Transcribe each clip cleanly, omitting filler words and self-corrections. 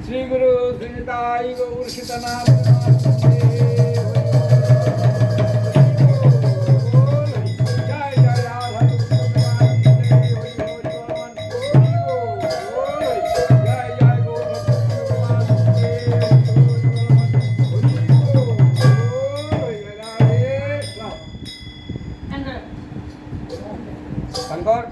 শ্রী গুরু শ্রী নিতাই গৌর সীতানাথ শঙ্কর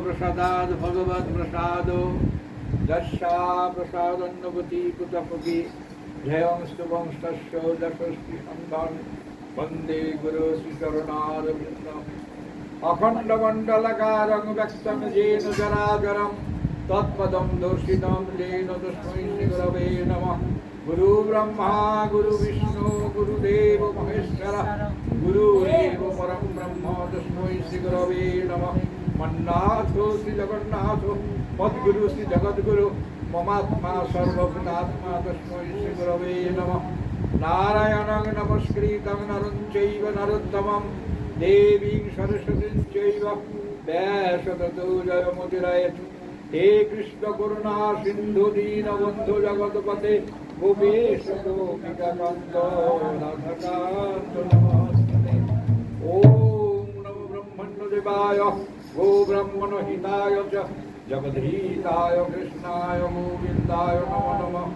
प्रसादाद भगवत प्रसादो दशा प्रसादन्नवती कुतपति जयंस्तु वंशस्य दशस्ति संधान वंदे गुरु श्री चरणारविन्दम् अखंड मंडलकारं व्यक्तं येन जराजरं तत्पदं दर्शितं येन तस्मै श्री गुरवे नमः। गुरु ब्रह्मा गुरु विष्णु गुरुदेव महेश्वर गुरुरेव परं ब्रह्म तस्मै श्री गुरवे नमः। मन्नाथ श्री जगन्नाथ मद्गुरु श्री जगद्गुरु ममात्मा सर्वभूतात्मा तस्मै श्री गुरवे नमः। नारायणं नमस्कृतं नरं चैव नरोत्तमं देवीं सरस्वतीं चैव व्यासततो जयमुदीरयतु। हे कृष्ण करुणा सिन्धु दीनबन्धु जगत्पते गोपेश गोपिकान्त राधाकान्त नमस्ते। ओम नमो ब्रह्मण्यदेवाय गो ब्रह्मण हिताय च जगद्धिताय कृष्णाय गोविन्दाय नमो नमः।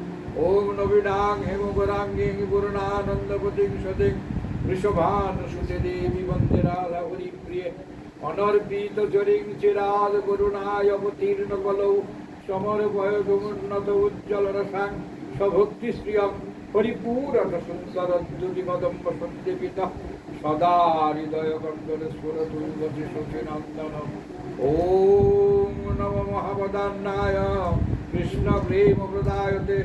ओम नवीनां हेमवरांगीं पूर्णानन्दपतिं सतिं वृषभानुसुते देवी वन्दे राधा हरिप्रिये। अनर्पित जरिं चिराद करुणाय अवतीर्ण बलौ समरभय गुमुन्नत उज्ज्वल रसां सभक्तिश्रियं परिपूरण सुन्दर द्युतिमदम्ब सन्दीपितः सदा हृदय कण्डले स्फुरतु वचिषुचिनन्दनम्। ओम नमो महावदान्नाय कृष्ण प्रेम प्रदायते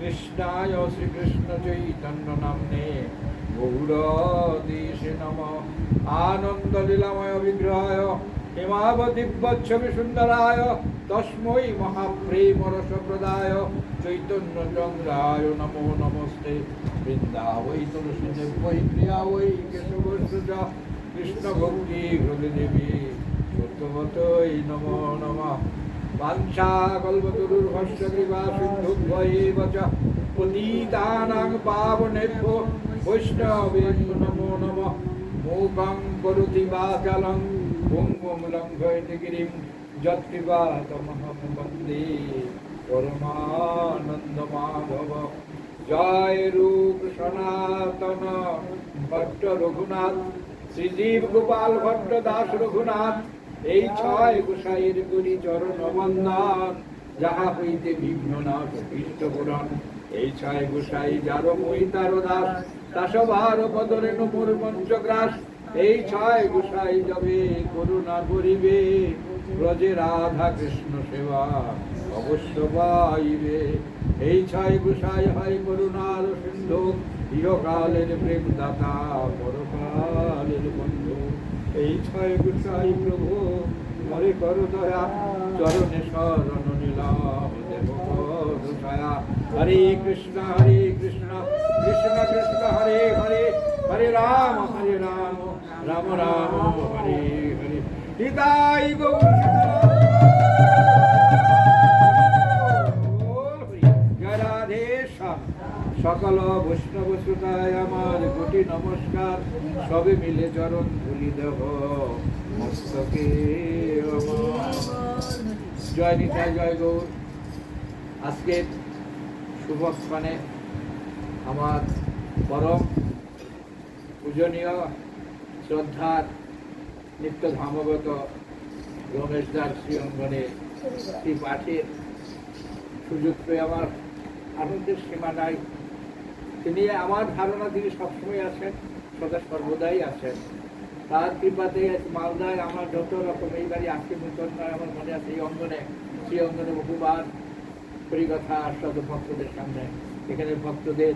कृष्णाय श्रीकृष्ण चैतन्य नाम्ने गौरदेशे नमः। आनंद लीलामय विग्रहाय हेमावदिव्यच्छवि सुंदराय तस्मै महाप्रेम रस प्रदाय चैतन्य चंद्राय नमो नमस्ते। वृंदावै तुलसी वै प्रिया वै केशवस्य कृष्ण भक्ति हृदय देवी सत्यवतै नमो नमः। वाञ्छाकल्पतरुर्भस्य कृपा सिन्धुभ्यैव च पतितानां पावनेभ्यो वैष्णवेभ्यो नमो नमः। मूकं करोति वाचालं ভঙ্গম লঙ্ঘয়তে গিরিম যৎকৃপাতমহং বন্দে পরমানন্দ মাধব। জয় রূপ সনাতন ভট্ট রঘুনাথ, শ্রীজীব গোপাল ভট্ট দাস রঘুনাথ, এই ছয় গোসাইয়ের করি চরণ বন্দন, যাহা হইতে বিঘ্ন নাশ ইষ্ট পুরাণ। এই ছয় গোসাই যার মই তার দাস, দাসবার পদরে নমুর পঞ্চগ্রাস। এই ছয় গোসাই যাবে করুণা করিবে, ব্রজে রাধা কৃষ্ণ সেবা অবশ্য পাইবে। এই ছয় গোসাই হয় করুণার সিন্ধু, ইহকালের প্রেম দাতা পরকালের বন্ধু। এই ছয় গোসাই প্রভু মরে কর দয়া, চরণে শরণ নিলাম দেব ছায়া। হরে কৃষ্ণ কৃষ্ণ কৃষ্ণ হরে হরে, হরে রাম রাম রাম হরে হরে। হৃদয় গৌর জয় রাধে শ্যাম। সকল বৈষ্ণব শ্রোতায় আমার কোটি নমস্কার, সবে মিলে চরণ ধুলি দেব মস্তকে আমার। জয় নিতাই জয় গৌর। আজকের শুভক্ষণে আমার পরম পূজনীয় শ্রদ্ধার নিত্য ধামগত রমেশ দাস শ্রী অঙ্গনে এই পাঠের সুযোগ পেয়ে আমার আনন্দের সীমা নাই। তিনি আমার ধারণা তিনি সবসময় আছেন, সদা সর্বদাই আছেন। তার কৃপাতে মালদায় আমার যত রকম এইবারই আজকে নূতন নয়, আমার মনে আছে এই অঙ্গনে শ্রী অঙ্গনে বহুবার পরিকথা আস্বাদ ভক্তদের সামনে, এখানে ভক্তদের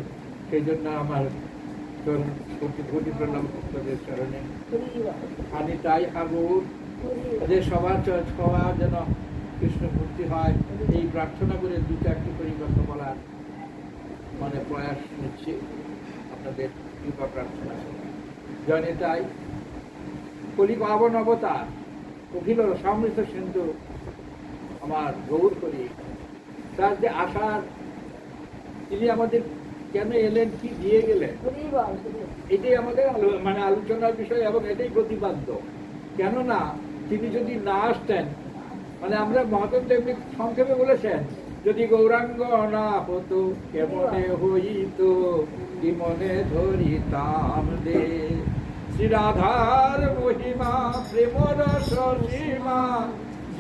সেই জন্য আমার কোটি প্রণাম ভক্তদের চরণে। আমি তাই হাগুর যে সবার যেন কৃষ্ণ ভক্তি হয়, এই প্রার্থনা করে দু চারটি পরিকথা বলার মানে প্রয়াস নিচ্ছি আপনাদের কৃপা প্রার্থনা। জয় তাই কলি পাবন অবতার অখিল সমৃদ্ধ সিন্ধু আমার গৌর করি, তার যে আশার তিনি আমাদের কেন এলেন, কি দিয়ে গেলেন, এটাই আমাদের মানে আলোচনার বিষয় এবং এটাই প্রতিপাদ্য। কেননা তিনি যদি না আসতেন, মানে আমরা মহাদেব দেবী সংক্ষেপে বলেছেন, যদি গৌরাঙ্গ না হতো কেমনে হইত, কি মনে ধরিতাম দে শ্রী রাধার মহিমা প্রেম রস সীমা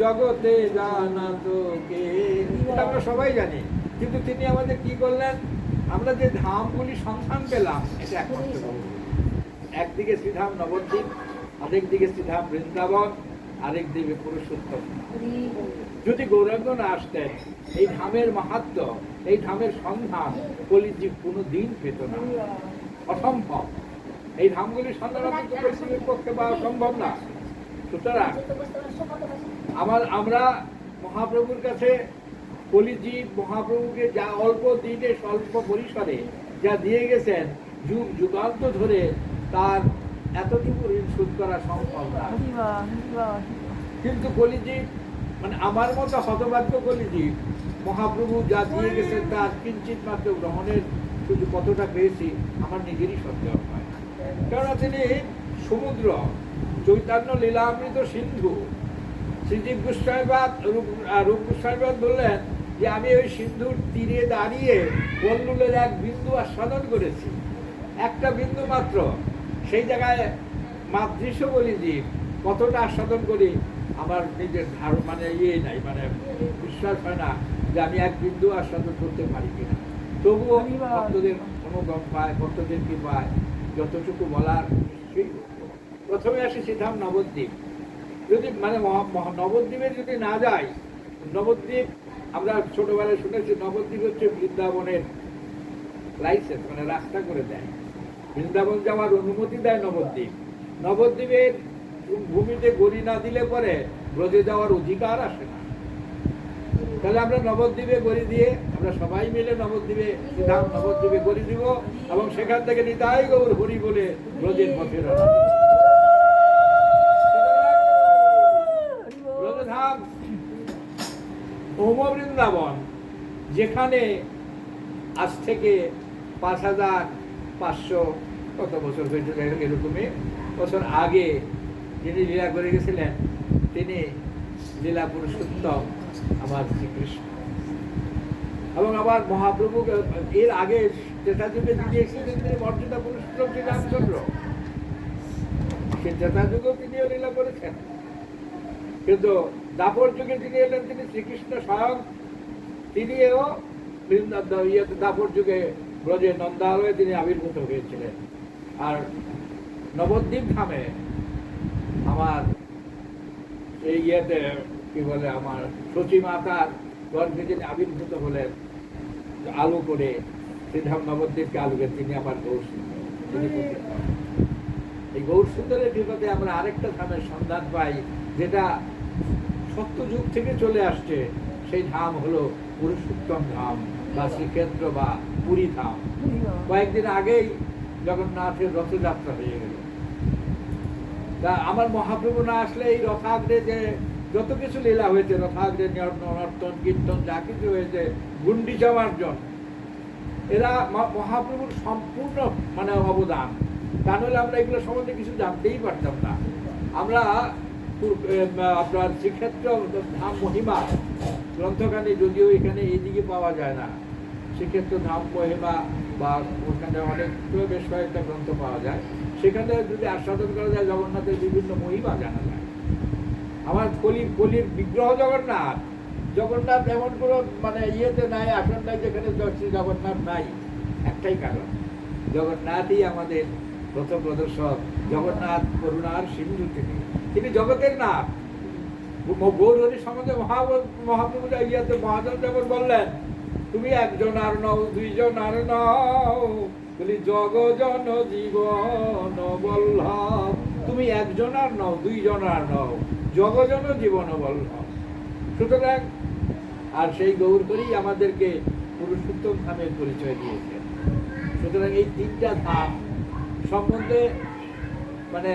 জগতে জানাত কে। আমরা সবাই জানি, কিন্তু তিনি আমাদের কি করলেন, আমরা যে ধামগুলি সন্ধান পেলাম এটা একমাত্র একদিকে শ্রীধাম নবদ্বীপ, আরেকদিকে শ্রীধাম বৃন্দাবন, আরেক দিকে পুরুষোত্তম। যদি গৌরাঙ্গ না আসতেন, এই ধামের মাহাত্ম্য, এই ধামের সন্ধান কলিযুগ কোনো দিন পেত না, অসম্ভব। এই ধামগুলির সন্ধান পৃথিবীর পক্ষে পাওয়া সম্ভব না। সুতরাং আমরা মহাপ্রভুর কাছে কলিজীব মহাপ্রভুকে যা অল্প দিনে স্বল্প পরিসরে যা দিয়ে গেছেন, যুগ যুগান্ত ধরে তার এতটুকু ঋণ শোধ করা সম্ভব না। কিন্তু কলিজীব মানে আমার মতো হতভাগ্য কলিজীব মহাপ্রভু যা দিয়ে গেছেন তার কিঞ্চিত মাত্র গ্রহণের শুধু কতটা পেয়েছি আমার নিজেরই সন্দেহ হয়। কেননা তিনি সমুদ্র, চৈতন্য লীলামৃত সিন্ধু। শ্রীজীব গোস্বামীপাদ রূপ গোস্বামীপাদ বললেন যে আমি ওই সিন্ধুর তীরে দাঁড়িয়ে কল্লুলের এক বিন্দু আস্বাদন করেছি, একটা বিন্দু মাত্র। সেই জায়গায় মাতৃশ বলি যে কতটা আস্বাদন করি আমার নিজের ধারণা মানে নাই, মানে বিশ্বাস হয় না যে আমি এক বিন্দু আস্বাদন করতে পারি কিনা। তবুও ভক্তদের অনুগম পায়, ভক্তদের কি পায়, যতটুকু বলার সেই প্রথমে আসি শ্রীধাম নবদ্বীপ। যদি মানে নবদ্বীপে যদি না যাই, নবদ্বীপ আমরা ছোটবেলায় শুনেছি নবদ্বীপ হচ্ছে বৃন্দাবনের লাইসেন্স, মানে রাস্তা করে দেয়, বৃন্দাবন যাওয়ার অনুমতি দেয় নবদ্বীপ। নবদ্বীপের ভূমিতে গড়ি না দিলে পরে ব্রজে যাওয়ার অধিকার আসে না। তাহলে আমরা নবদ্বীপে গড়ি দিয়ে আমরা সবাই মিলে নবদ্বীপে শ্রীধাম নবদ্বীপে গড়ি দিব এবং সেখান থেকে নিতাই গৌর হরি বলে ব্রজের পথে রওনা দিব। ব্রজধাম ওম বৃন্দাবন, যেখানে আজ থেকে 5500 কত বছর হয়েছে এরকমই বছর আগে যিনি লীলা করে গেছিলেন তিনি লীলা পুরুষোত্তম আমার শ্রীকৃষ্ণ। এবং আবার মহাপ্রভু এর আগে ত্রেতা যুগে যিনি এসেছিলেন তিনি মর্যাদা পুরুষোত্তম শ্রীরামচন্দ্র, সেই ত্রেতা যুগেও তিনিও লীলা করেছেন। কিন্তু দাপর যুগে যিনি এলেন তিনি শ্রীকৃষ্ণ স্বয়ং, তিনিও দাপর যুগে ব্রজে নন্দালয়ে তিনি আবির্ভূত হয়েছিলেন। আর নবদ্বীপ ধামে আমার এই কি বলে আমার সচী মাতার গর্ভে যিনি আবির্ভূত হলেন আলো করে, সেই ধাম নবদ্বীপকে আলোকে, তিনি আমার গৌর সুন্দর, তিনি এই গৌর সুন্দরের বিপদে আমরা আরেকটা ধামের সন্ধান পাই যেটা সত্যযুগ থেকে চলে আসছে। সেই ধাম হলো পুরুষোত্তম ধাম বা শ্রীক্ষেত্র বা পুরী ধাম। কয়েকদিন আগেই জগন্নাথের রথযাত্রা হয়ে গেল। তা আমার মহাপ্রভু না আসলে এই রথাগ্রে যে যত কিছু লীলা হয়েছে, রথাগ্রে নর্তন কীর্তন যা কিছু হয়েছে, গুন্ডিচা মার্জন, এরা মহাপ্রভুর সম্পূর্ণ মানে অবদান। তা নইলে আমরা এগুলো সম্বন্ধে কিছু জানতেই পারতাম না। আমরা আপনার শ্রীক্ষেত্র ধাম মহিমা গ্রন্থখানি যদিও এখানে এইদিকে পাওয়া যায় না, শ্রীক্ষেত্র ধাম মহিমা বা ওখানে অনেক বেশ কয়েকটা গ্রন্থ পাওয়া যায়, সেখানে যদি আস্বাদন করা যায় জগন্নাথের বিভিন্ন মহিমা জানা যায়। আমার কলির বিগ্রহ জগন্নাথ, জগন্নাথ এমন কোনো মানে ইয়েতে নাই, আসন নাই যেখানে জগন্নাথ নাই। একটাই কারণ, জগন্নাথই আমাদের পথ প্রদর্শক, জগন্নাথ করুণার সিন্ধু, তিনি জগতের নাথ। গৌরহরি সম্বন্ধে মহাপ্রভু মহাজন যেমন বললেন, তুমি একজন আর নও, দুইজন আর নও, বলি জগজন জীবন বল্লভ। তুমি একজন আর নও, দুইজন আর নও, জগজন জীবন বল্লভ। সুতরাং আর সেই গৌরহরি আমাদেরকে পুরুষোত্তম ধামের পরিচয় দিয়েছেন। সুতরাং এই তিনটা ধাম সম্বন্ধে মানে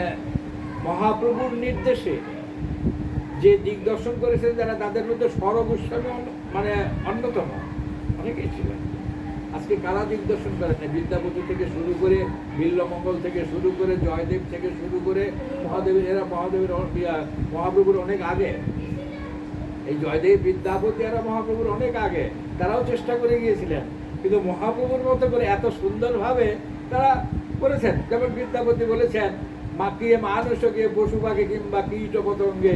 মহাপ্রভুর নির্দেশে যে দিগদর্শন করেছেন যারা, তাদের মধ্যে সরগোস্বামী মানে অন্যতম, অনেকেই ছিলেন। আজকে কারা দিগদর্শন করেন না? বিদ্যাপতি থেকে শুরু করে, বিল্লমঙ্গল থেকে শুরু করে, জয়দেব থেকে শুরু করে, মহাদেবের এরা মহাপ্রভুর অনেক আগে। এই জয়দেব বিদ্যাপতি এরা মহাপ্রভুর অনেক আগে, তারাও চেষ্টা করে গিয়েছিলেন, কিন্তু মহাপ্রভুর মতো করে এত সুন্দরভাবে তারা করেছেন। যেমন বিদ্যাপতি বলেছেন, মাকিয়ে মানুষকে পশু পাখি কিংবা কীট পতঙ্গে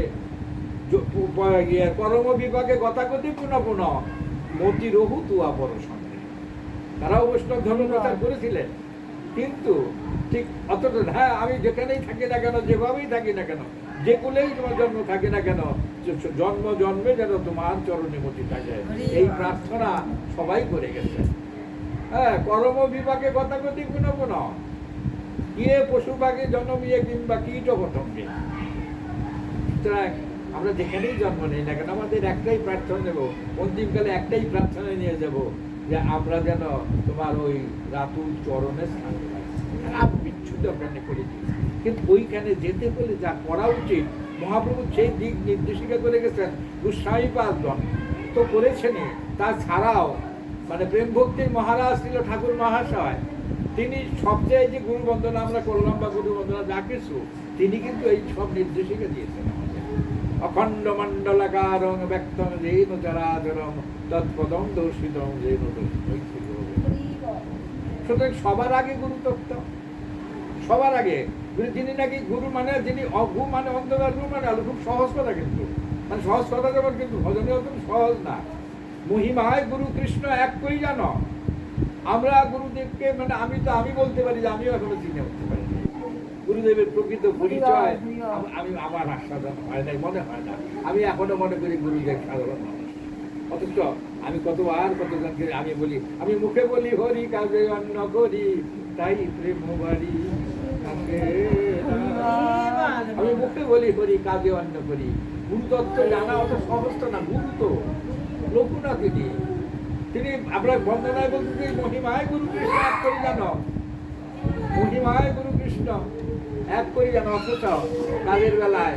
কর্ম বিভাগে গতাগতি পুনঃ পুনঃ মতি রহু তুয়া পর সঙ্গে। তারাও বৈষ্ণব ধর্ম প্রচার করেছিলেন, কিন্তু ঠিক অতটা হ্যাঁ, আমি যেখানেই থাকি না কেন, যেভাবেই থাকি না কেন, যে কুলেই তোমার জন্ম থাকে না কেন, জন্ম জন্মে যেন তোমার চরণে মতি থাকে, এই প্রার্থনা সবাই করে গেছে। হ্যাঁ, কর্ম বিভাগে গতাগতি পুনঃ পুনঃ ইয়ে পশু পাখি জন্ম ইয়ে কিংবা কীট পতঙ্গে। সুতরাং আমরা যেখানেই জন্ম নেই না কেন, আমাদের একটাই প্রার্থনা নেব, অন্তিমকালে একটাই প্রার্থনা নিয়ে যাব, যে আমরা যেন তোমার ওই রাতুল চরণে স্থান পাই। বিচ্ছুত আমরা করে দিই, কিন্তু ওইখানে যেতে হলে যা করা উচিত মহাপ্রভু সেই দিক নির্দেশিকা করে গেছেন। গোস্বামী পাদগণ তো করেছেনই, তাছাড়াও মানে প্রেম ভক্তির মহারাজ ছিল ঠাকুর মহাশয়, তিনি সবচেয়ে যে গুরু বন্দনা আমরা করলাম বা গুরু বন্দনা যা কিছু, তিনি কিন্তু এই সব নির্দেশিকা দিয়েছেন আমাদের। অখণ্ড মণ্ডলাকারং ব্যক্তং যেন চরাচরং তৎপদং দর্শিতং যেন দর্শিতং। সুতরাং সবার আগে গুরুতত্ত্ব, সবার আগে যিনি নাকি গুরু মানে যিনি অঘু মানে অন্ধকার, গুরু মানে আলো, খুব সহজ কথা, কিন্তু মানে সহজ কথা যেমন, কিন্তু ভজনে অত সহজ না। মহিমায় গুরু কৃষ্ণ এক করি জানো। আমরা গুরুদেবকে মানে আমি বলতে পারি যে আমিও এখনো চিনে উঠতে পারি গুরুদেবের প্রকৃত পরিচয়। আমি আমার আস্বাদন হয় নাই, মনে হয় না। আমি এখনো মনে করি গুরুদেব সাধারণ মানুষ, অথচ আমি কতজনকে আমি বলি, আমি মুখে বলি হরি কাজে অন্ন করি, তাই প্রেম বাড়ি। আমি মুখে বলি হরি কাজে অন্ন করি। গুরুতত্ত্ব জানা অত সহজ তো না, গুরু তো লোকু না তিনি আমরা বন্দনায় বলতে মহিমায় গুরু কৃষ্ণ এক করি জানো, মহিমায় গুরু কৃষ্ণ এক করি জানো, অথচ কাজের বেলায়।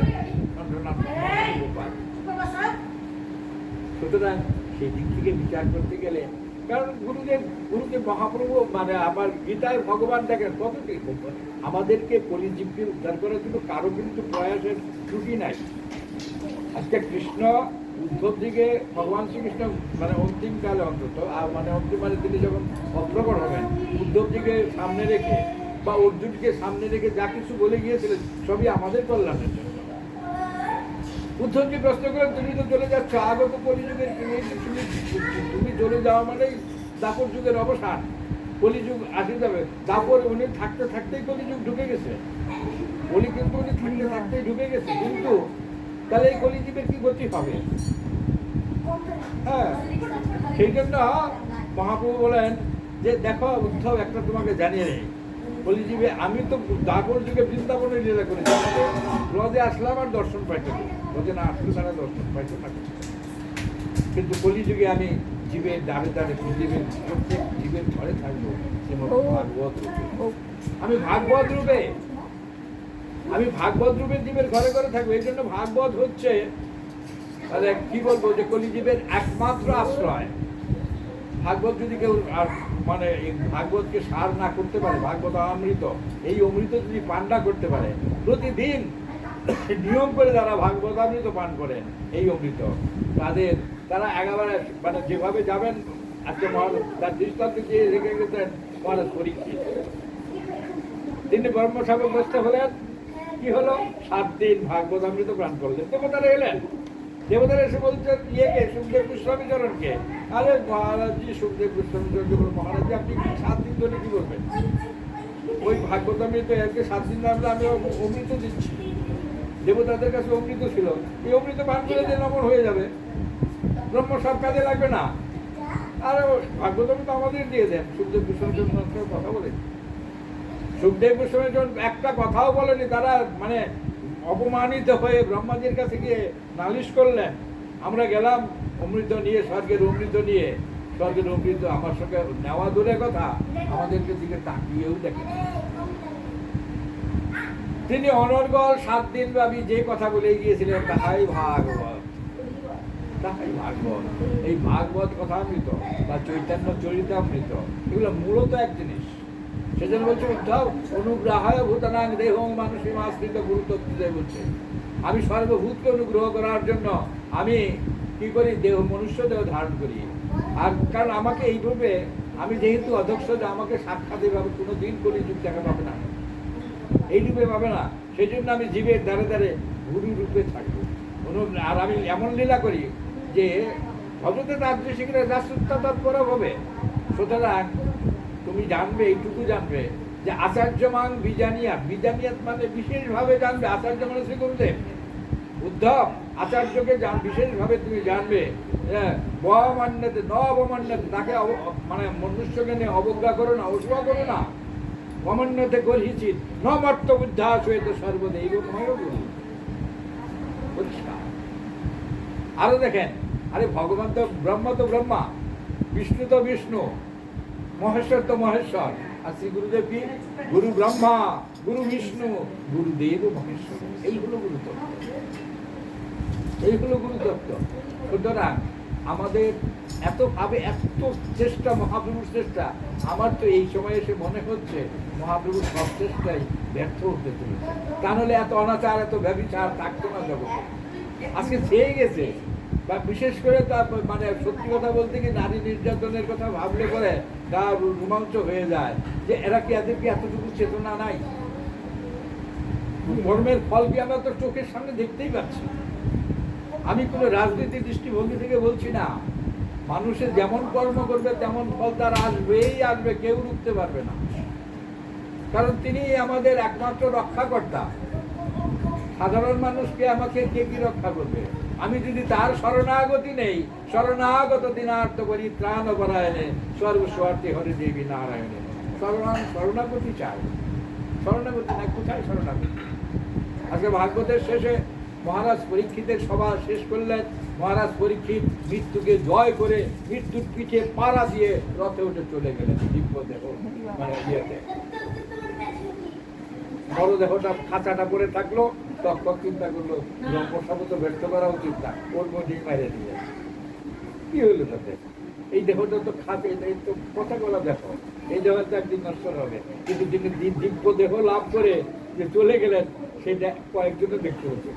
সুতরাং সেই দিক থেকে বিচার করতে গেলে কারণ গুরুদেব মহাপ্রভু মানে আবার গীতায় ভগবান দেখেন কতটি আমাদেরকে কলিজীবকে উদ্ধার করার জন্য কারো কিন্তু প্রয়াসের ত্রুটি নাই। আজকে কৃষ্ণ উদ্ধব দিকে ভগবান শ্রীকৃষ্ণ মানে অন্তিম কালে অন্তত মানে অন্তিম মানে তিনি যখন অগ্রগণ হবেন উদ্ধব দিকে সামনে রেখে বা অর্জুনকে সামনে রেখে যা কিছু বলে গিয়েছিলেন সবই আমাদের কল্যাণের জন্য। উদ্ধবজি প্রশ্ন করেন, তুমি তো চলে যাচ্ছ, আগত কলিযুগের তুমি চলে যাওয়া মানেই দাপর যুগের অবসান, কলিযুগ আসে যাবে। দাপর উনি থাকতে থাকতেই কলিযুগ ঢুকে গেছে, কলি কিন্তু উনি থাকতে থাকতেই ঢুকে গেছে, কিন্তু তাহলে এই কলিযুগের কি গতি হবে? হ্যাঁ, সেই জন্য মহাপ্রভু বলেন যে দেখো উদ্ধব, একটা তোমাকে জানিয়ে নেই, কলিযুগে আমি তো দাপর যুগে বৃন্দাবনে লীলা করেছি, রোজে আসলাম আর দর্শন পাইতে, রোজে না আসলে তারা দর্শন পাইতে থাকে, কিন্তু কলিযুগে আমি জীবের দাঁড়ে দাঁড়ে পৃথিবীর প্রত্যেক জীবের ঘরে থাকবো ভাগবত রূপে। আমি ভাগবত রূপে, আমি ভাগবত রূপে জীবের ঘরে ঘরে থাকবো। এই জন্য ভাগবত হচ্ছে তাহলে কি বলবো যে কলিজীবের একমাত্র আশ্রয়। ভাগবত যদি কেউ আর মানে ভাগবতকে সার না করতে পারে, ভাগবত অমৃত, এই অমৃত যদি পান না করতে পারে, প্রতিদিন নিয়ম করে যারা ভাগবত অমৃত পান করেন এই অমৃত, তারা একেবারে মানে যেভাবে যাবেন আজকে তার দৃষ্টান্ত দিয়ে রেখে গেছেন মহারাজ পরীক্ষিত। তিনি ব্রহ্মশাবকগ্রস্ত হলেন, কি হলো, 7 দিন ভাগবত অমৃত পান করলেন। দেবতারা এলেন, দেবতারা এসে বলছেন ইয়েকে সুখদেব গোস্বামী চরণকে, আরে মহারাজজি সুখদেব গোস্বামী চরণকে বলো, মহারাজজি আপনি 7 দিন ধরে কি বলবেন? ওই ভাগবত অমৃত একে 7 দিন ধরে আমি অমৃত দিচ্ছি, দেবতাদের কাছে অমৃত ছিল, এই অমৃত পান করে দিন অমর হয়ে যাবে, ব্রহ্ম সব কাজে লাগবে না। আরে ভাগবত অমৃত আমাদের দিয়ে দেন। সুখদেব গোস্বামী চরণের কথা বলে, সুখদেব গোস্বামী চরণ একটা কথাও বলেনি, তারা মানে অপমানিত হয়ে ব্রহ্মাজির কাছে গিয়ে নালিশ করলেন, আমরা গেলাম অমৃত নিয়ে, স্বর্গের অমৃত নিয়ে, স্বর্গের অমৃত আমার সঙ্গে নেওয়া দূরের কথা, আমাদেরকে দিকে তাকিয়েও দেখেন। তিনি অনর্গল 7 দিন ব্যাপী যে কথা বলে গিয়েছিলেন তাহাই ভাগবত, তাহাই ভাগবত। এই ভাগবত কথামৃত বা চৈতন্য চরিতামৃত এগুলো মূলত এক জিনিস। সেজন্য বলছে উদ্ধব, অনুগ্রহায় ভূতানাং দেহং মানুষী আশ্রিত গুরুতত্ত্ব বলছে, আমি সর্বভূতকে অনুগ্রহ করার জন্য আমি কি করি, দেহ মনুষ্য দেহ ধারণ করি। আর কারণ আমাকে এই রূপে, আমি যেহেতু অধ্যক্ষ, যে আমাকে সাক্ষাৎ এইভাবে কোনো দিন কলিযুগ দেখা পাবে না, এই রূপে পাবে না, সেই জন্য আমি জীবের দ্বারে দ্বারে গুরু রূপে থাকবো। আর আমি এমন লীলা করি যে ভজতে তার যে শিখলে রাষ্ট্রতা তৎপর হবে। সুতরাং তুমি জানবে, এইটুকু জানবে যে আচার্য মান বিজানিয়াত, বিজানিয়াত মানে বিশেষভাবে জানবে। আচার্য মানে শ্রী গুরুদেব উদ্ধব, আচার্যকে বিশেষভাবে তুমি জানবে। বমান্যতে ন অবমান্যতে, তাকে মানে মনুষ্যকে নিয়ে অবজ্ঞা করো না, অসুয়া করো না। অমান্যতে গর্হিচিত ন মর্ত উদ্ধাস হইতে সর্বদৈব পরিষ্কার। আরো দেখেন, আরে ভগবান তো ব্রহ্মা, বিষ্ণু তো বিষ্ণু, মহেশ্বর তো মহেশ্বর, আর শ্রী গুরুদেব কি গুরু ব্রহ্মা, গুরু বিষ্ণু, গুরুদেব মহেশ্বর। এই হলো গুরুতত্ত্ব, এই হলো গুরুতত্ত্ব। সুতরাং আমাদের এত চেষ্টা, মহাপ্রভুর চেষ্টা, আমার তো এই সময় এসে মনে হচ্ছে মহাপ্রভুর সব চেষ্টাই ব্যর্থ হতে চলেছে। তা নাহলে এত অনাচার, এত ব্যভিচার থাকতো না জগতে। আজকে চেয়ে গেছে, বা বিশেষ করে তার মানে সত্যি কথা বলতে কি, নারী নির্যাতনের কথা ভাবলে পরে গা রোমাঞ্চ হয়ে যায় যে এদের কি এতটুকু চেতনা নাই? কর্মের ফল কি আমরা তো চোখের সামনে দেখতেই পাচ্ছি। আমি কোনো রাজনীতির দৃষ্টিভঙ্গি থেকে বলছি না, মানুষের যেমন কর্ম করবে তেমন ফল তার আসবেই আসবে, কেউ রুখতে পারবে না, কারণ তিনি আমাদের একমাত্র রক্ষাকর্তা। সাধারণ মানুষকে আমাকে কে কি রক্ষা করবে? আমি যদি তার শরণাগতি নেই, শরণাগত দিনার্থ করি ত্রাণ পরায়ণে সর্বস্বার্থে হরে দেবী নারায়ণে। শরণাগতি চাই, শরণাগতি না, কোথায় শরণাগতি? আজকে ভাগবতের শেষে মহারাজ পরীক্ষিতের সভা শেষ করলেন। মহারাজ পরীক্ষিত মৃত্যুকে জয় করে মৃত্যুর পিঠে পাড়া দিয়ে রথে উঠে চলে গেলেন দিব্য দেহ, মানে ইয়েতে বড় দেহটা খাঁচাটা পরে থাকলো। তখন চিন্তা করলো ব্রহ্মসভা তো ব্যর্থ করা উচিত না, ওর মধ্যেই মাইরে দিয়ে কি হইলো তাতে? এই দেহটা তো খাবে, এই তো কথা বলা দেখো, এই দেহটা একদিন নষ্ট হবে, কিন্তু যিনি দিব্য দেহ লাভ করে যে চলে গেলেন, সেটা কয়েকজনে দেখতে হচ্ছে,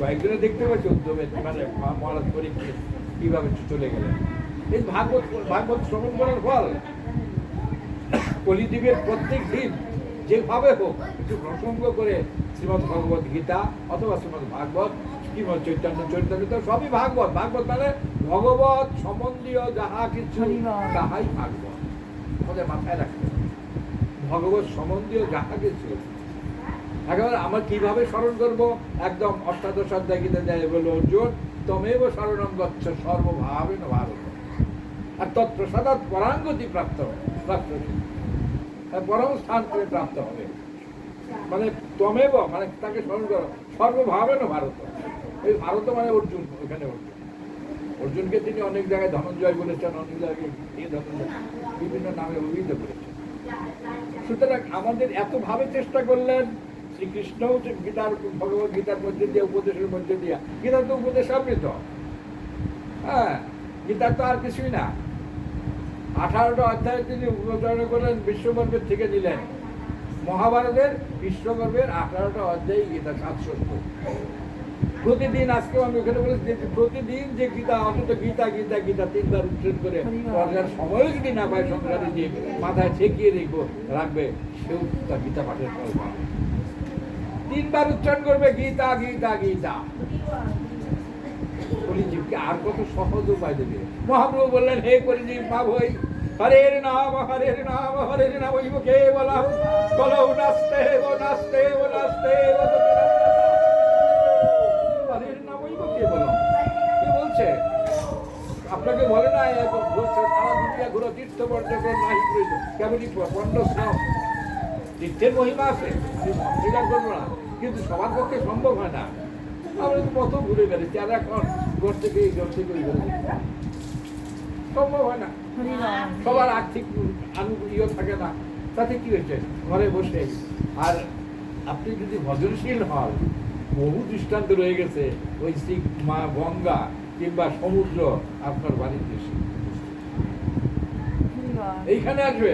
কয়েকজনে দেখতে পাচ্ছে উদ্যমে, মানে মহারাজ পরীক্ষিত কিভাবে চলে গেলেন। এই ভাগবত ভাগবত শ্রবণ করার ফল কলিযুগের প্রত্যেক দিন যেভাবে হোক কিছু প্রসঙ্গ করে শ্রীমদ্ ভগবত গীতা অথবা শ্রীমদ্ ভাগবত, শ্রীমদ্ চৈতন্য চরিতামৃত, সবই ভাগবত। ভাগবত মানে ভগবত সম্বন্ধীয় যাহা কিছু তাহাই ভাগবত। আমাদের মাথায় রাখতে হবে, ভগবত সম্বন্ধীয় যাহা কিছু। একেবারে আমরা কিভাবে স্মরণ করবো, একদম অষ্টাদশ অধ্যায় গীতা যায় বলে অর্জুন তমেব শরণং গচ্ছ সর্বভাবেন ভারত, আর তৎপ্রসাদাৎ পরাঙ্গতি প্রাপ্ত পরম স্থান করে প্রাপ্ত হবে। মানে তমেব মানে তাকে স্মরণ করো, সর্বভাবেন ভারত। এই ভারত মানে অর্জুন, ওখানে অর্জুনকে তিনি অনেক জায়গায় ধনঞ্জয় বলেছেন, অনেক জায়গায় বিভিন্ন নামে অভিহিত করেছেন। সুতরাং আমাদের এতভাবে চেষ্টা করলেন, শ্রীকৃষ্ণও গীতার ভগবত গীতার মধ্যে দিয়ে, উপদেশের মধ্যে দিয়া, গীতা তো উপদেশ সমৃদ্ধ। হ্যাঁ, গীতা তো আর কিছুই না। 18টা অধ্যায় তিনি উচ্চারণ করলেন, বিশ্বকর্মের থেকে নিলেন। মহাভারতের বিশ্বকর্মের 18টা অধ্যায় গীতা 700। প্রতিদিন, আজকেও আমি ওখানে বলেছি যে প্রতিদিন যে গীতা, অন্তত গীতা গীতা গীতা 3বার উচ্চারণ করে পড়ার সময় যদি না পায়, সংসারে যে মাথায় ঠেকিয়ে রাখবে, সেও তার গীতা পাঠের ফল পাবে। 3বার উচ্চারণ করবে গীতা গীতা গীতা। কলিজীবকে আর কত সহজ উপায় দেবে। মহাপ্রভু বললেন, হে কলিজীব মা ভই, হরের নাম হরের নাম হরের নাম ওই মুখে বলাম, বলো নাস্তে ও নাস্তে ও নাস্তে ও হরের নাম ওই মুখে বলো। কি বলছে? আপনাকে বলে না সারা দুনিয়া ঘুরো, তীর্থ পর্যটন নাই প্রয়োজন, কেমনই পণ্ড স্নান, তীর্থের মহিমা আছে, আমি অস্বীকার করবো না, কিন্তু সবার পক্ষে সম্ভব হয় না। আমরা তো কত ঘুরে বেড়েছি, আর এখন ঘর থেকে সম্ভব হয় না, সবার আর্থিক ইয়ে থাকে না। তাতে কি হয়েছে, ঘরে বসে। আর আপনি যদি ভজনশীল হন, বহু দৃষ্টান্ত রয়ে গেছে, ওই মা গঙ্গা কিংবা সমুদ্র আপনার বাড়ির দেশে এইখানে আসবে।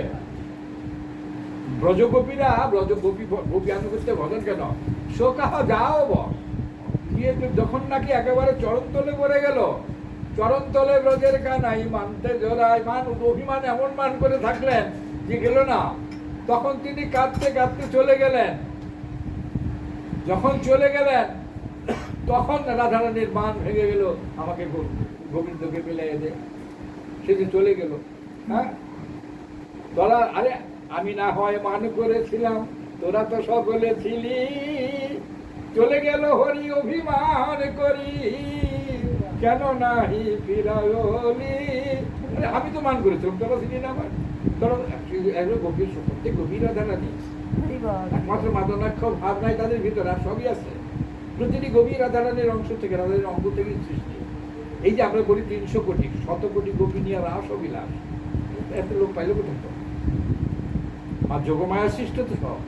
ব্রজগোপীরা গোপী আনুগত্যে ভজন কেন, শোকাহ যাও গিয়ে যখন নাকি একেবারে চরণতলে পড়ে গেল, চরণতলে ব্রজের কানাই মানতে জোড়ায় মান, অভিমান এমন মান করে থাকলেন যে গেল না। তখন তিনি কাঁদতে কাঁদতে চলে গেলেন। যখন চলে গেলেন, তখন রাধারানীর মান ভেঙে গেল, আমাকে গোবিন্দকে মিলাই দে। সে যে চলে গেল। হ্যাঁ, তোরা, আরে আমি না হয় মান করেছিলাম, তোরা তো সকলে ছিলি, চলে গেল হরি অভিমান করি, কেন নাহি ফিরায়লি। আমি তো মান করেছিলাম, তোরা ছিলি না আমার, তোরা গভীর প্রত্যেক গভীর রাধারানী, একমাত্র মাদনাক্ষ ভাব নাই তাদের ভিতরে, আর সবই আছে। প্রতিটি গভীর রাধারানীর অংশ থেকে, রাধারানীর অঙ্গ থেকে সৃষ্টি। এই যে আমরা বলি 300 কোটি 100 কোটি গোপী নিয়ে রাস অবিলাস, এত লোক পাইলে কোথায়? তো মা যোগমায়া সৃষ্ট, তো সব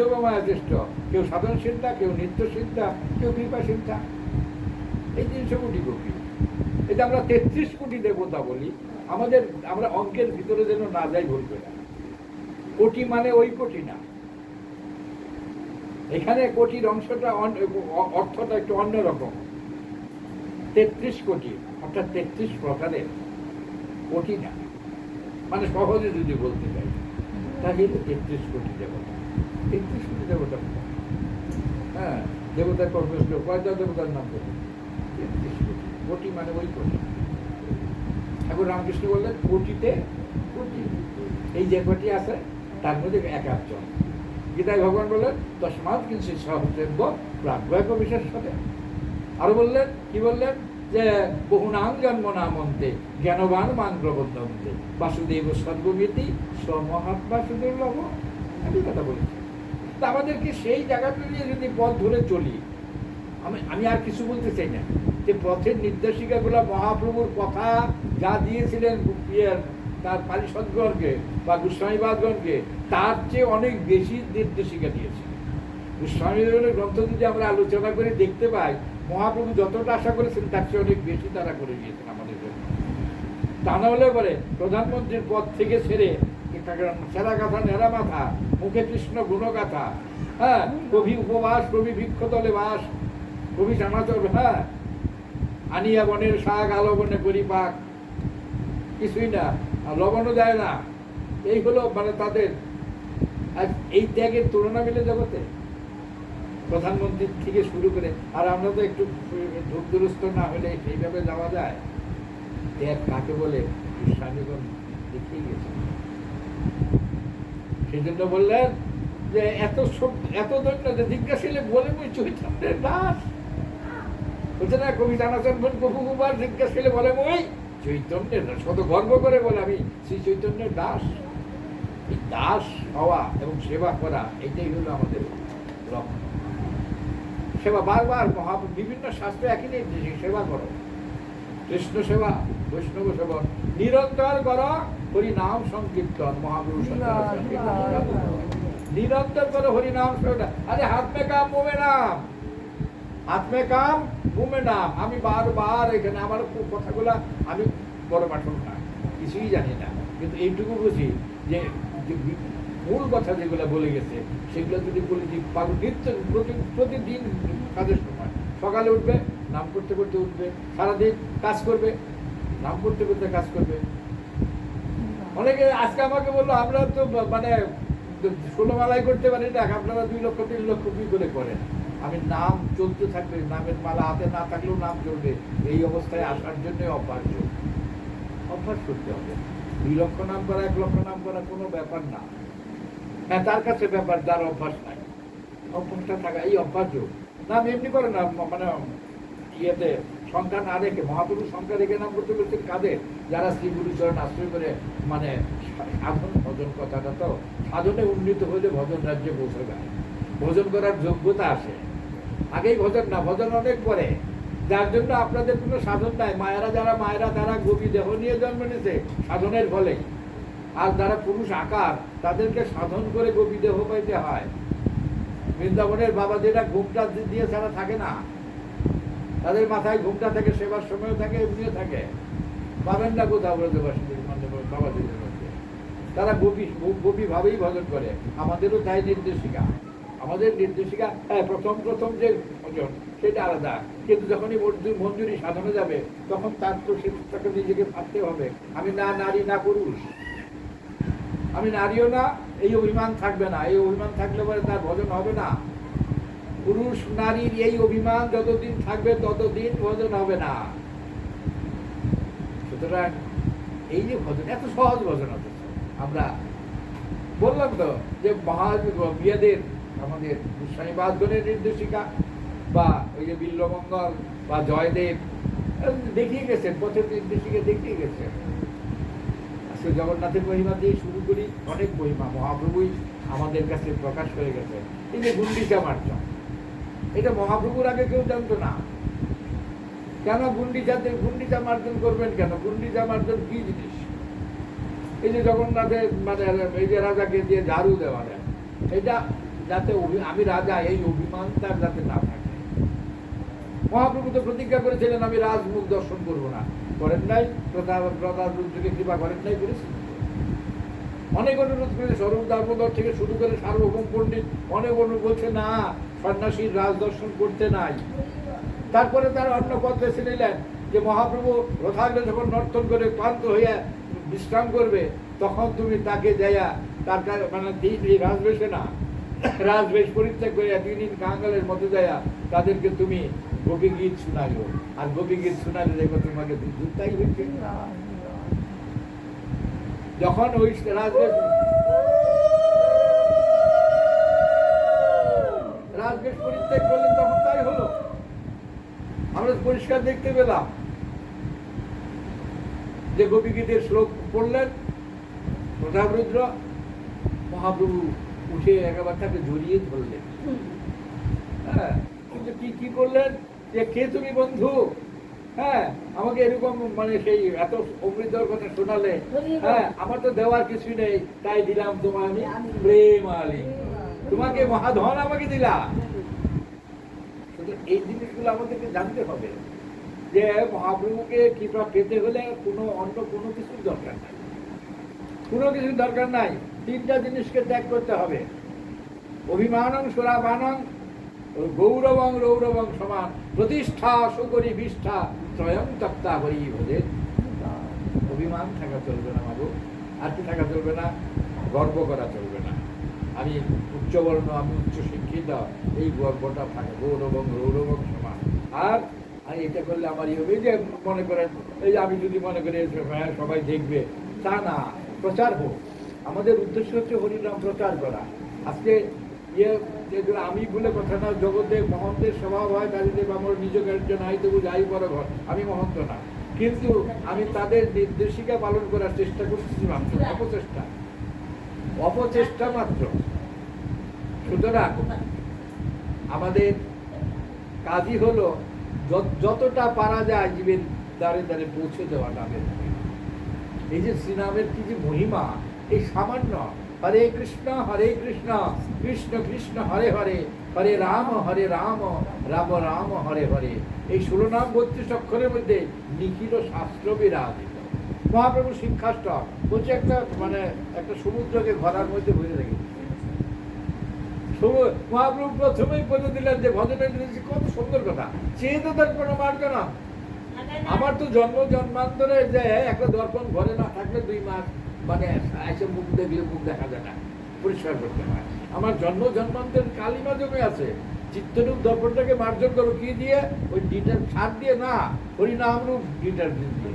যোগমায়া সৃষ্ট। কেউ সাধন চিন্তা, কেউ নিত্য চিন্তা, কেউ কৃপা চিন্তা। এই 300 কোটি গোপী। এটা আমরা 33 কোটি দেবতা বলি। আমরা অঙ্কের ভিতরে যেন না যাই, ভুলবে না। কোটি মানে ওই কোটি না, এখানে কোটির অংশটা, অর্থটা একটু অন্যরকম। 33 কোটি অর্থাৎ 33 প্রকারের কোটি না, মানে সহজে যদি বলতে চাই তাহলে 33 কোটি দেবতা। 33 কোটি দেবতা, হ্যাঁ, দেবতার কর্মস্থ কয়টা দেবতার নাম বলতে? 33 কোটি। কোটি মানে ওই কোটি। এখন রামকৃষ্ণ বললেন কোটিতে কোটি, এই যে কোটি আছে তার মধ্যে 1 জন। গীতায় ভগবান বললেন তস্মাৎ কিঞ্চিৎ সহস্রেভ্য প্রাজ্ঞায় বিশেষ হবে। আরো বললেন, কি বললেন, যে বহুনাং জন্ম নামন্তে জ্ঞানবান মান প্রবন্ধন্তে বাসুদেব সর্বমিতি সমহাত্মা সুদুর্লভ। আমি কথা বলেছি। তা আমাদেরকে সেই জায়গাটা নিয়ে যদি পথ ধরে চলি, আমি আর কিছু বলতে চাই না, যে পথের নির্দেশিকাগুলো মহাপ্রভুর কথা যা দিয়েছিলেন তার পারিষদগণকে বা গোস্বামীবাদগণকে, তার চেয়ে অনেক বেশি নির্দেশিকা দিয়েছে। স্বামীর গ্রন্থ যদি আমরা আলোচনা করে দেখতে পাই, মহাপ্রভু যতটা আশা করেছেন তার চেয়ে অনেক বেশি তারা করে গিয়েছেন আমাদের জন্য। তা না হলে পরে প্রধানমন্ত্রীর পদ থেকে ছেড়ে সেরা গাথা নেড়া মাথা, মুখে কৃষ্ণ গুণগাথা, হ্যাঁ, কবি উপবাস, কবি বৃক্ষতলে বাস, কবি চানাচর, হ্যাঁ, আনিয়া বনের শাক, আলো বনে পরিপাক, কিছুই না, লবণও দেয় না। এই হলো মানে তাদের। আর এই ত্যাগের তুলনা মিলে জগতে প্রধানমন্ত্রী থেকে শুরু করে। আর আমরা তো একটু দুরস্থ না হলে সেইভাবে যাওয়া যায়। ত্যাগ কাকে বলে স্বামীগণ দেখিয়ে গেছে। সেই জন্য বললেন যে এত দৈন্য যে জিজ্ঞাসিলে বলে মুই চৈতন্যের দাস। বলছে না কবি জানাচন প্রভু কুমার জিজ্ঞাসিলে বলে মুই চৈতন্যের দাস। কত গর্ব করে বলে আমি শ্রী চৈতন্যের দাস। এই দাস হওয়া এবং সেবা করা এটাই হলো আমাদের লক্ষ্য। সেবা বারবার বিভিন্ন শাস্ত্রে একই নির্দেশ, সেবা করো, কৃষ্ণ সেবা, বৈষ্ণব সেবা নিরন্তর করো, হরি নাম সংকীর্তন, মহাপুরু নিরন্তর করো হরি নাম সংকীর্তন। আরে হাত মে কাম মুমে নাম, হাত মে কাম মুমে নাম। আমি বারবার এখানে আমার কথাগুলা আমি বড় পাঠক না, কিছুই জানি না, কিন্তু এইটুকু বুঝি যে মূল কথা যেগুলো বলে গেছে সেগুলো যদি বলে দিই নিত্য প্রতিদিন কাজের সময় সকালে উঠবে, নাম করতে করতে উঠবে, সারাদিন কাজ করবে, নাম করতে করতে কাজ করবে। অনেকে আজকে আমাকে বললো আমরা তো মানে 16 মালাই করতে পারি না, আপনারা 2 লক্ষ 3 লক্ষ কি করে করেন। আমি নাম চলতে থাকবে, নামের মালা হাতে না থাকলেও নাম চলবে। এই অবস্থায় আসার জন্য অভ্যাস করতে হবে। 2 লক্ষ নাম করা, 1 লক্ষ নাম করা কোনো ব্যাপার না। হ্যাঁ, তার কাছে ব্যাপার, যার অভ্যাস নাই। অভ্যাসটা থাকা, এই অভ্যাস যোগ নাম এমনি করে না, মানে ইয়েতে সংখ্যা না রেখে, মহাপুরুষ সংখ্যা রেখে নাম করতে বলছেন কাদের? যারা শ্রী গুরুচরণ আশ্রয় করে মানে সাধন ভজন, কথাটা তো সাধনে উন্নীত হলে ভজন রাজ্যে পৌঁছে যায়, ভজন করার যোগ্যতা আসে। আগেই ভজন না, ভজন অনেক পরে, যার জন্য আপনাদের কোনো সাধন নাই। মায়েরা তারা গোপী দেহ নিয়ে জন্ম নিয়েছে সাধনের ফলে। আর যারা পুরুষ আকার তাদেরকে সাধন করে গোপী দেহ পাইতে হয়। বৃন্দাবনের বাবাজিরা ঘুমটা দিয়ে ছাড়া থাকে না, তাদের মাথায় ঘুমটা থাকে, সেবার সময়ও থাকে, এমনিও থাকে। পাবেন না কোথাও ব্রজবাসীদের বাবাজিদের মধ্যে। তারা গোপী ভাবেই ভজন করে। আমাদেরও তাই নির্দেশিকা। আমাদের নির্দেশিকা, হ্যাঁ, প্রথম যে ভজন সেটা আলাদা, কিন্তু যখনই মঞ্জুরি সাধনে যাবে তখন তার তো তাকে নিজেকে ভাবতে হবে আমি না নারী না পুরুষ, আমি নারীও না। এই অভিমান থাকবে না। এই অভিমান থাকলে পরে তার ভজন হবে না। পুরুষ নারীর এই অভিমান যতদিন থাকবে ততদিন ভজন হবে না। সুতরাং এই যে ভজন, এত সহজ ভজন হচ্ছে। আমরা বললাম তো যে বিয়েদের আমাদের গোস্বামীবাদগণের নির্দেশিকা, বা ওই যে বিল্লমঙ্গল বা জয়দেব দেখিয়ে গেছেন, পথের নির্দেশিকা দেখিয়ে গেছেন। আজকে জগন্নাথের মহিমা দিয়ে শুরু করি, অনেক মহিমা মহাপ্রভুই আমাদের কাছে প্রকাশ হয়ে গেছে। এই যে গুন্ডিচা মার্জন, এটা মহাপ্রভুর আগে কেউ জানতো না। কেন গুন্ডিচা মার্জন করবেন কেন? গুন্ডিচা মার্জন কি জিনিস? এই যে জগন্নাথের মানে এই যে রাজাকে দিয়ে ঝাড়ু দেওয়া যায়, এটা যাতে আমি রাজা এই অভিমান তার যাতে না থাকে। মহাপ্রভু তো প্রতিজ্ঞা করেছিলেন আমি রাজমুখ দর্শন করবো না, করেন নাই। রুদ্রকে কৃপা করেন নাই, করেছিলেন। অনেক অনুরোধ করেছে, স্বরূপ দামোদর থেকে শুরু করে সার্বভৌম পণ্ডিত অনেক অনুরোধ বলছে না, সন্ন্যাসীর রাজ দর্শন করতে নাই। তারপরে তার অন্য পথ বেছে নিলেন যে মহাপ্রভু রথাগ্রে যখন নর্তন করে ক্লান্ত হইয়া বিশ্রাম করবে, তখন তুমি তাকে যাইয়া তার মানে রাজবেশে না, রাজবেশ পরিত্যাগ করিয়া 3 দিন কাঙ্গালের মধ্যে যাইয়া তাদেরকে তুমি গোপী গীত শোনাইও। আর গোপী গীত শোনালে দেখো তোমাকে দুধটাই হচ্ছে। যখন ওই রাজবেশ পরিত্যাগ করলেন তখন তাই হলো। আমরা পরিষ্কার দেখতে পেলাম যে গোপী গীতের শ্লোক পড়লেন প্রতাপরুদ্র, মহাপ্রভু উঠে একেবারে তাকে জড়িয়ে ধরলেন। হ্যাঁ, কিন্তু কি করলেন যে কে তুমি বন্ধু? হ্যাঁ, আমাকে এরকম মানে সেই এত অমৃতর কথা শোনালে, হ্যাঁ, আমার তো দেওয়ার কিছুই নেই, তাই দিলাম তোমায় আমি প্রেম আলিঙ্গন। তোমাকে মহাধন আমাকে দিলা। শুধু এই জিনিসগুলো আমাদেরকে জানতে হবে যে মহাপ্রভুকে কৃপা পেতে হলে অন্য কোনো কিছুর দরকার নাই, কোনো কিছুর দরকার নাই। তিনটা জিনিসকে ত্যাগ করতে হবে। অভিমানং সুরাপানং গৌরবং রৌরবং সমান প্রতিষ্ঠা সুকরি বিষ্ঠা ত্রয়ং তক্তা হরি ভজে। অভিমান থাকা চলবে না বাবু, আর কি থাকা চলবে না? গর্ব করা চলবে না। আমি উচ্চবর্ণ, আমি উচ্চ শিক্ষিত, এই গর্বটা থাকে। গৌরবং রৌরবং সমান। আর এটা করলে আমার এই হবে যে মনে করেন, এই যে আমি যদি মনে করি হ্যাঁ সবাই দেখবে, তা না। প্রচার হোক। আমাদের উদ্দেশ্য হচ্ছে হরিনাম প্রচার করা। আজকে যেগুলো আমি বলে কথা না, জগতে মহন্তের স্বভাব হয় তাদের আমার নিজের একজন আই দেবো যাই বড় ঘর, আমি মহন্ত না, কিন্তু আমি তাদের নির্দেশিকা পালন করার চেষ্টা করতেছি মাত্র, অপচেষ্টা মাত্র। সুতরাং আমাদের কাজই হলো যতটা পারা যায় জীবের দ্বারে দ্বারে পৌঁছে দেওয়া নামের। এই যে শ্রীনামের কি যে মহিমা, এই সামান্য। হরে কৃষ্ণ কৃষ্ণ কৃষ্ণ হরে হরে, হরে রাম রাম রাম হরে হরে। এই 16 নাম 32 অক্ষরের মধ্যে নিখিল শাস্ত্র বিরাজিত। মহাপ্রভু শিক্ষাষ্টক বলছে একটা সমুদ্রকে ঘরার মধ্যে ভরে রেখেছে। মহাপ্রভু প্রথমেই বলে দিলেন যে ভজনের জিনিস কত সুন্দর কথা, চেয়ে দর্পণ মার্জনা। আমার তো জন্মান্তরে যে একটা দর্পণ ঘরে না থাকলে 2 মাস এসে মুখ দেখলে মুখ দেখা যায় না, পরিষ্কার করতে হয়। আমার জন্মান্তরের কালিমা জমে আছে। চিত্তরূপ দর্পণটাকে মার্জন করো কি দিয়ে? ওই সার দিয়ে না, হরিনাম রূপ ডিটারজেন্ট দিয়ে।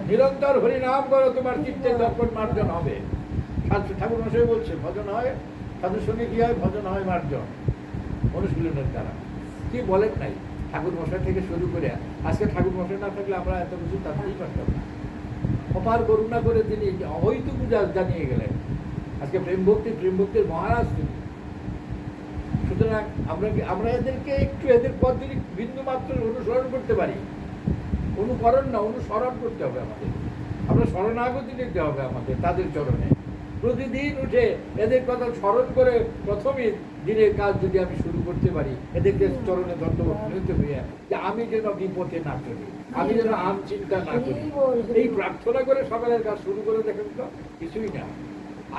নিরন্তর হরিনাম করো, তোমার চিত্তের দর্পণ মার্জন হবে। ঠাকুর মশাই বলছে ভজন হয়, সাধুর সঙ্গে কি হয়? ভজন হয় মার্জন, অনুশীলনের দ্বারা। কি বলেন নাই? ঠাকুর মশাই থেকে শুরু করে আজকে ঠাকুর মশাই না থাকলে আমরা এত কিছু জানতেই পারতাম না। অপার করুণা করে তিনি অহৈতুক জানিয়ে গেলেন। আজকে প্রেম ভক্তির মহারাজ তিনি। সুতরাং আমরা এদেরকে একটু এদের পথ যদি বিন্দু মাত্র অনুসরণ করতে পারি, অনুকরণ না অনুসরণ করতে হবে আমাদের। আমরা শরণাগতি নিতে হবে আমাদের তাদের চরণে। প্রতিদিন উঠে এদের কথা স্মরণ করে প্রথমে দিনের কাজ যদি আমি শুরু করতে পারি, এদেরকে চরণে দণ্ডবত নিতে হইয়া যে আমি যেন বিপথে না চলি, আমি যেন আম চিন্তা না করি, এই প্রার্থনা করে সকালের কাজ শুরু করে দেখেন তো কিছুই না।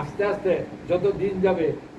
আস্তে আস্তে যত দিন যাবে